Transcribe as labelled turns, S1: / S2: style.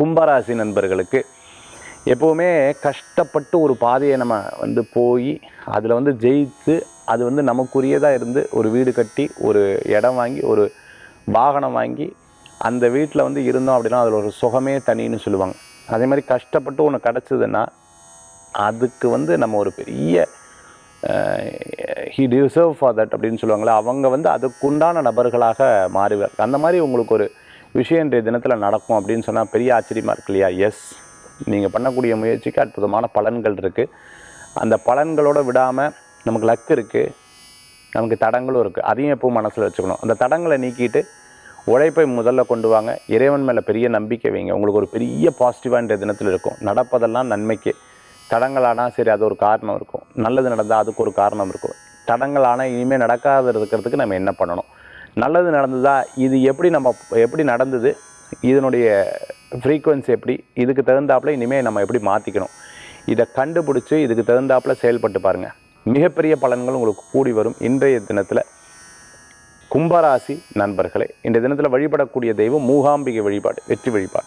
S1: கும்பராசி நண்பர்களுக்கு எப்போவுமே கஷ்டப்பட்டு ஒரு பாதையை நம்ம போய் அதில் ஜெயித்து அது நமக்குரியதாக இருந்து ஒரு வீடு கட்டி ஒரு இடம் வாங்கி ஒரு வாகனம் வாங்கி அந்த வீட்டில் இருந்தோம் அப்படின்னா அதில் ஒரு சுகமே தனின்னு சொல்லுவாங்க. அதே மாதிரி கஷ்டப்பட்டு ஒன்று கிடச்சிதுன்னா அதுக்கு நம்ம ஒரு பெரிய ஹி டிசர்வ் ஃபார் தட் அப்படின்னு சொல்லுவாங்களே, அவங்க அதுக்குண்டான நபர்களாக மாறுவார். அந்த மாதிரி உங்களுக்கு ஒரு விஷயம் இன்றைய தினத்தில் நடக்கும் அப்படின்னு சொன்னால் பெரிய ஆச்சரியமாக இருக்கு இல்லையா? எஸ், நீங்கள் பண்ணக்கூடிய முயற்சிக்கு அற்புதமான பலன்கள் இருக்குது. அந்த பலன்களோடு விடாமல் நமக்கு லக்கு இருக்குது, நமக்கு தடங்களும் இருக்குது. அதையும் எப்பவும் மனசில் வச்சுக்கணும். அந்த தடங்களை நீக்கிட்டு உழைப்பை முதல்ல கொண்டு வாங்க. இறைவன் மேலே பெரிய நம்பிக்கை வைங்க. உங்களுக்கு ஒரு பெரிய பாசிட்டிவாக இன்றைய தினத்தில் இருக்கும். நடப்பதெல்லாம் நன்மைக்கு. தடங்களானால் சரி, அது ஒரு காரணம் இருக்கும். நல்லது நடந்தால் அதுக்கு ஒரு காரணம் இருக்கும். தடங்களானால் இனிமேல் நடக்காத இருக்கிறதுக்கு நம்ம என்ன பண்ணணும்? நல்லது நடந்ததா, இது எப்படி நடந்தது, இதனுடைய ஃப்ரீக்குவன்சி எப்படி, இதுக்கு தகுந்தாப்பில் இனிமேல் நம்ம எப்படி மாற்றிக்கணும், இதை கண்டுபிடிச்சி இதுக்கு தகுந்தாப்பில் செயல்பட்டு பாருங்கள். மிகப்பெரிய பலன்கள் உங்களுக்கு கூடி வரும். இன்றைய தினத்தில் கும்பராசி நண்பர்களே, இன்றைய தினத்தில் வழிபடக்கூடிய தெய்வம் மூகாம்பிகை வழிபாடு, வெற்றி வழிபாடு.